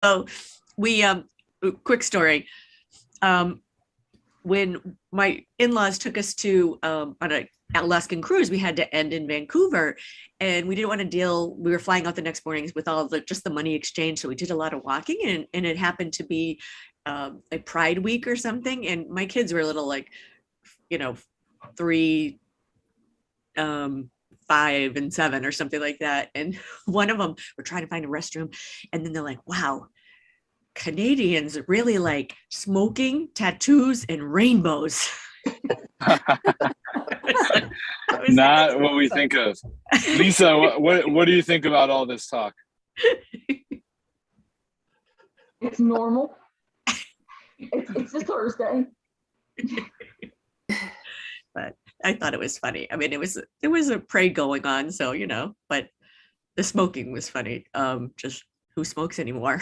Oh, we quick story. Um, when my in-laws took us to on a Alaskan cruise, we had to end in Vancouver, and we didn't want to deal. We were flying out the next mornings with all the just the money exchange, so we did a lot of walking, and it happened to be a Pride Week or something, and my kids were a little like, you know, 3, 5, and 7 or something like that, and one of them were trying to find a restroom, and then they're like, "Wow, Canadians really like smoking, tattoos, and rainbows." I was like, that's Not what we awesome. think of. Lisa, what do you think about all this talk? It's normal. It's a Thursday. But I thought it was funny. I mean, there was a parade going on, so but the smoking was funny. Just who smokes anymore?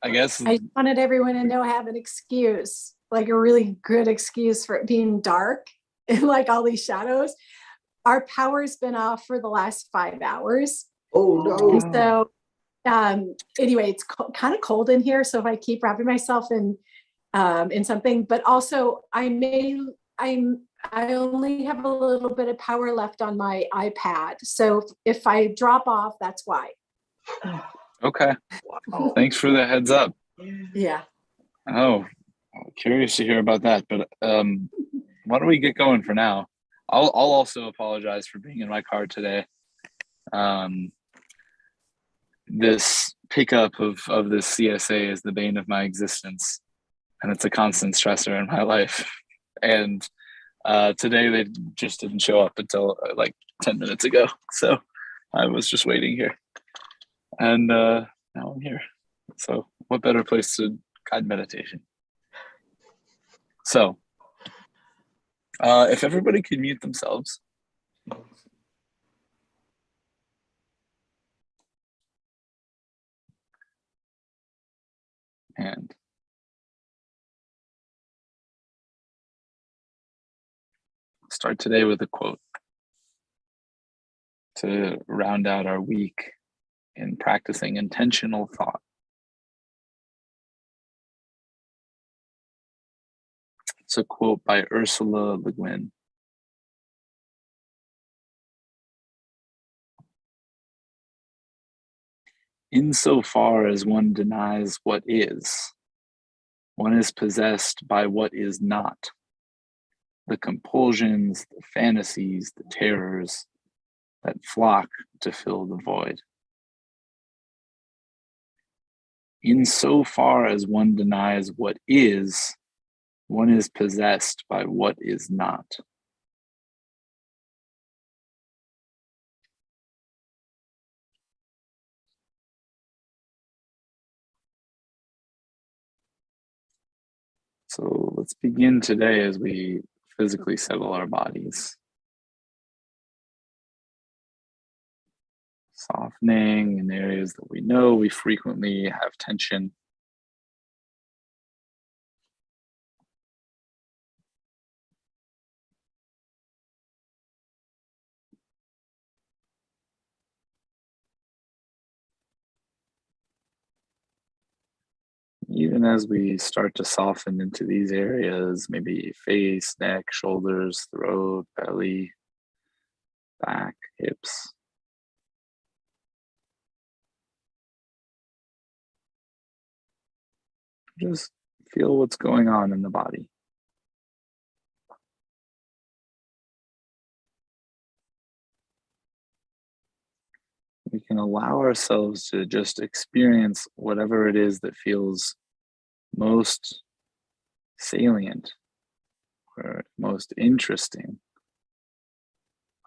I guess. I wanted everyone to know, have an excuse, like a really good excuse for it being dark and like all these shadows. Our power's been off for the last 5 hours. Oh no. And so anyway, it's kind of cold in here. So if I keep wrapping myself in something, but also I only have a little bit of power left on my iPad. So if I drop off, that's why. Okay. Thanks for the heads up. Yeah. Oh, curious to hear about that. But why don't we get going for now? I'll also apologize for being in my car today. This pickup of this CSA is the bane of my existence, and it's a constant stressor in my life. And today they just didn't show up until like 10 minutes ago. So I was just waiting here. And now I'm here. So what better place to guide meditation? So if everybody could mute themselves. And start today with a quote to round out our week in practicing intentional thought. It's a quote by Ursula Le Guin. Insofar as one denies what is, one is possessed by what is not. The compulsions, the fantasies, the terrors that flock to fill the void. Insofar as one denies what is, one is possessed by what is not. So let's begin today as we physically settle our bodies. Softening in areas that we know we frequently have tension. Even as we start to soften into these areas, maybe face, neck, shoulders, throat, belly, back, hips. Just feel what's going on in the body. We can allow ourselves to just experience whatever it is that feels most salient or most interesting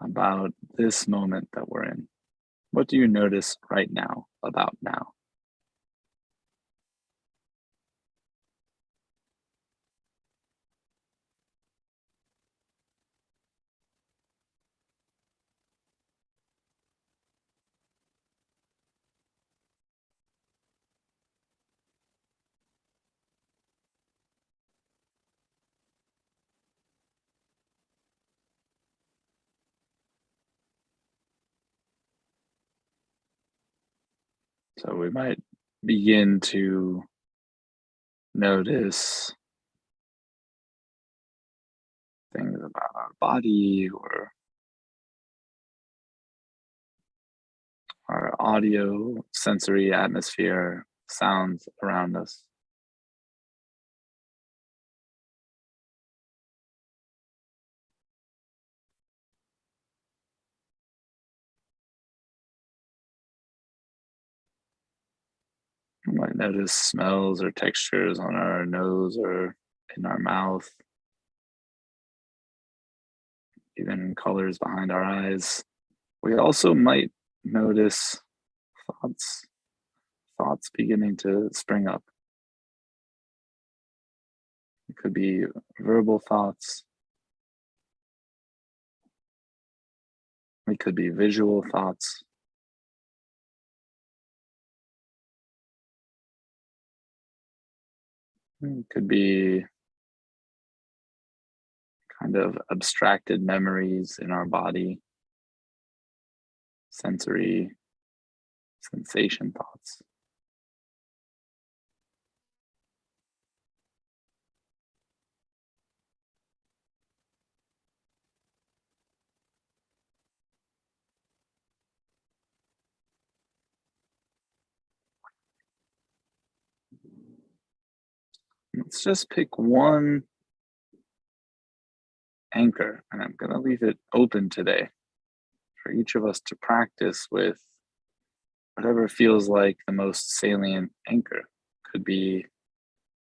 about this moment that we're in. What do you notice right now about now? So we might begin to notice things about our body or our audio, sensory atmosphere, sounds around us. We might notice smells or textures on our nose or in our mouth, even colors behind our eyes. We also might notice thoughts, thoughts beginning to spring up. It could be verbal thoughts. It could be visual thoughts. It could be kind of abstracted memories in our body, sensory sensation thoughts. Let's just pick one anchor, and I'm going to leave it open today for each of us to practice with whatever feels like the most salient anchor. Could be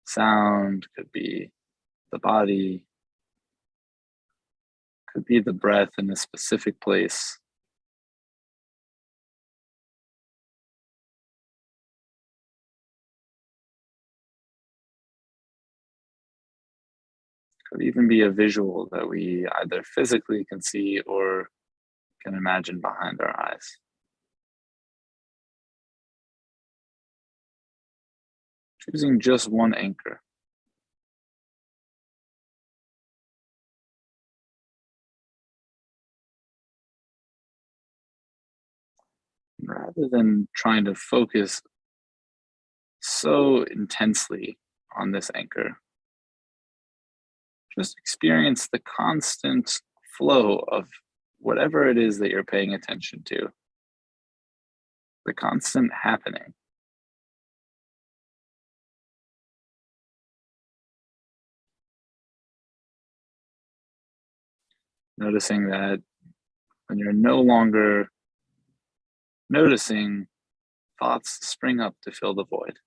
sound, could be the body, could be the breath in a specific place. Could even be a visual that we either physically can see or can imagine behind our eyes. Choosing just one anchor. Rather than trying to focus so intensely on this anchor, just experience the constant flow of whatever it is that you're paying attention to, the constant happening. Noticing that when you're no longer noticing, thoughts spring up to fill the void.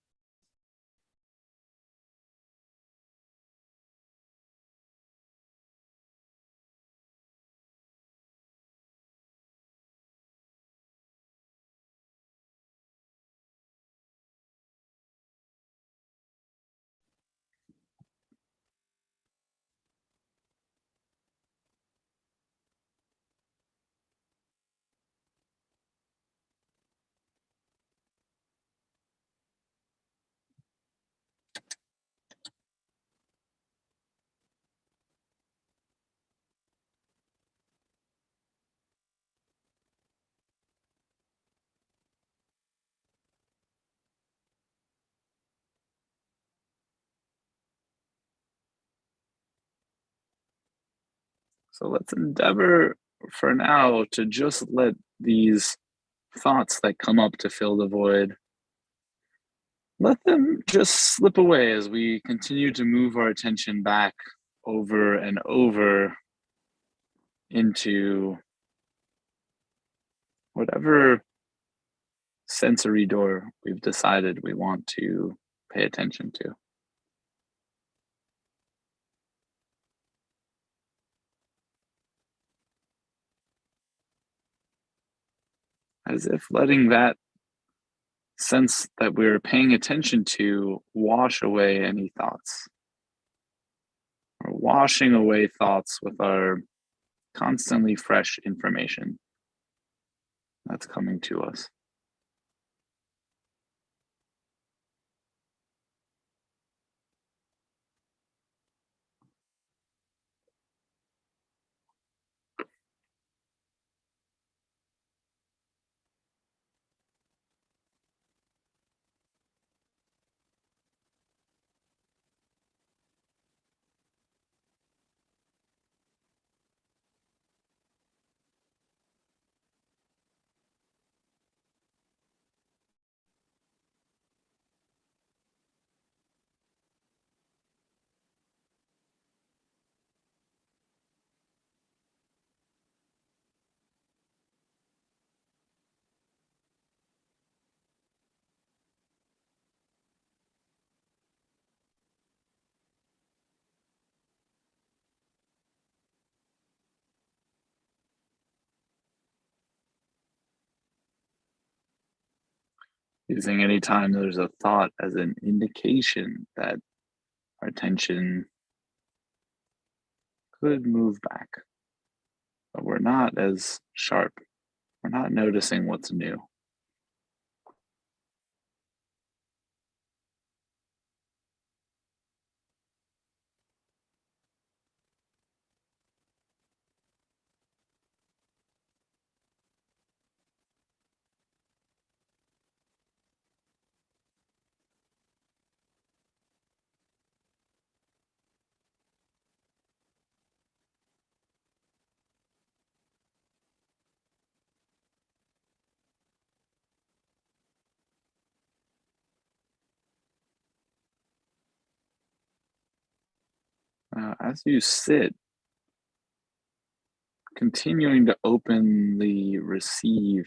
So let's endeavor for now to just let these thoughts that come up to fill the void, let them just slip away as we continue to move our attention back over and over into whatever sensory door we've decided we want to pay attention to. As if letting that sense that we're paying attention to wash away any thoughts. Or washing away thoughts with our constantly fresh information that's coming to us. Using any time there's a thought as an indication that our attention could move back, but we're not as sharp. We're not noticing what's new. As you sit, continuing to openly receive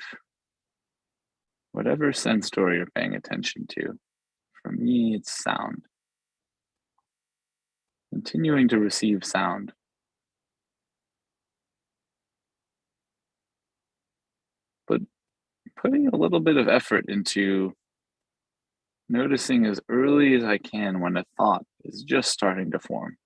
whatever sense door you're paying attention to. For me, it's sound. Continuing to receive sound. But putting a little bit of effort into noticing as early as I can when a thought is just starting to form.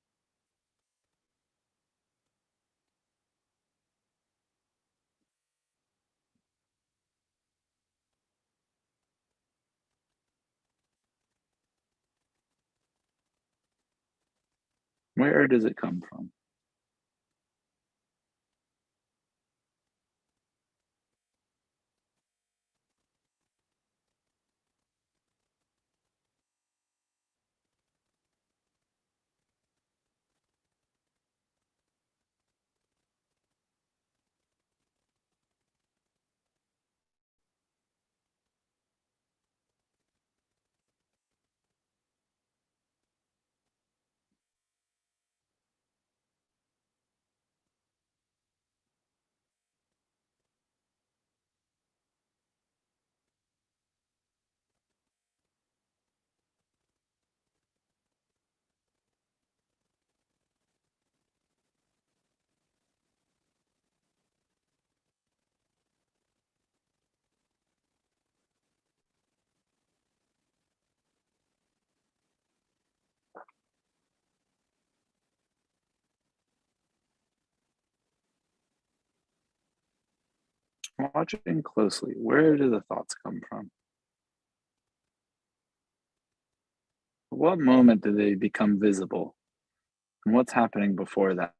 Where does it come from? Watching closely, where do the thoughts come from? At what moment do they become visible? And what's happening before that?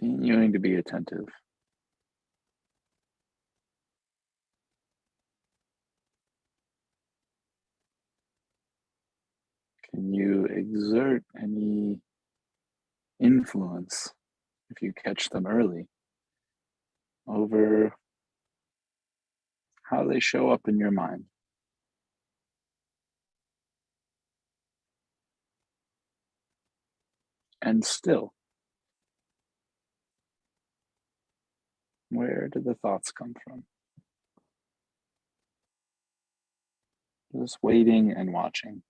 Continuing to be attentive. Can you exert any influence, if you catch them early, over how they show up in your mind? And still, where do the thoughts come from? Just waiting and watching.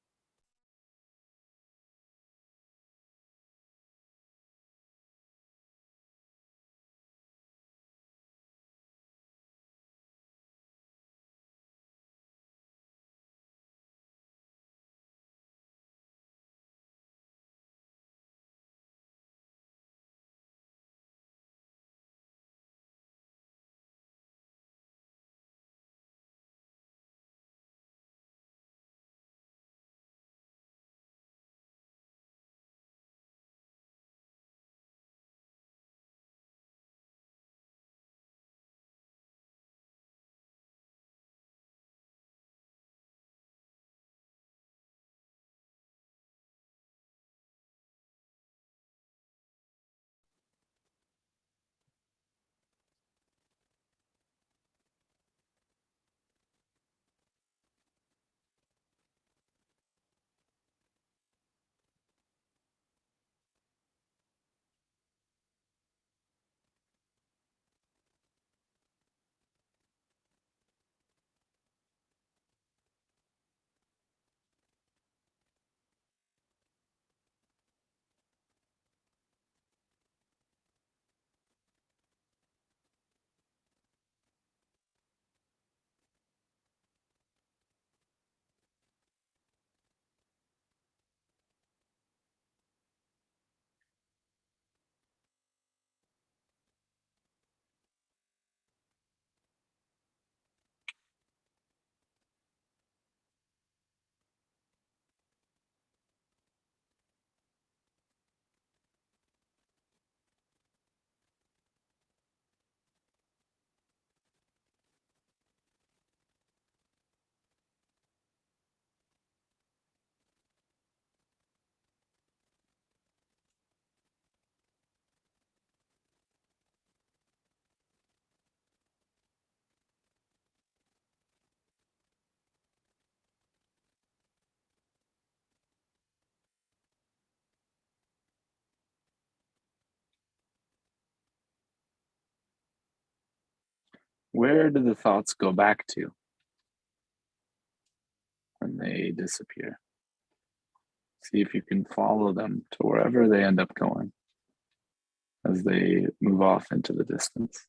Where do the thoughts go back to when they disappear? See if you can follow them to wherever they end up going as they move off into the distance.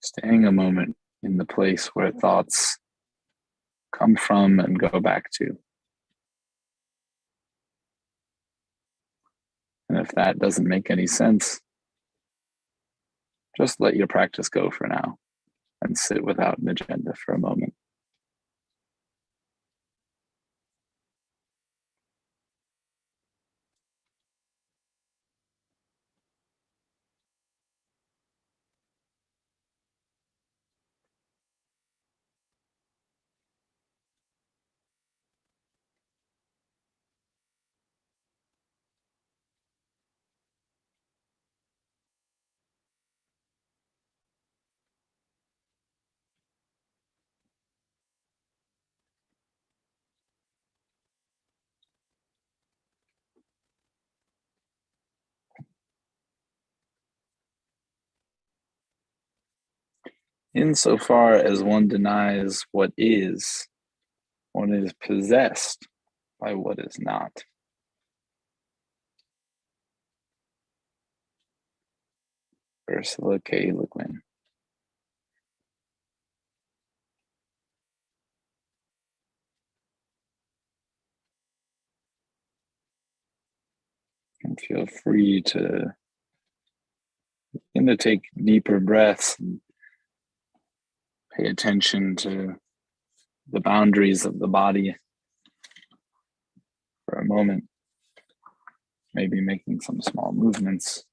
Staying a moment in the place where thoughts come from and go back to. And if that doesn't make any sense, just let your practice go for now and sit without an agenda for a moment. Insofar as one denies what is, one is possessed by what is not. Ursula K. Le Guin. And feel free to begin to take deeper breaths and pay attention to the boundaries of the body for a moment, maybe making some small movements.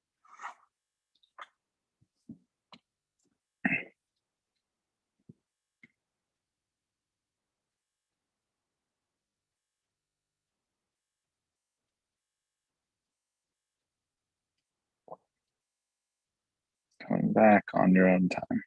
Coming back on your own time.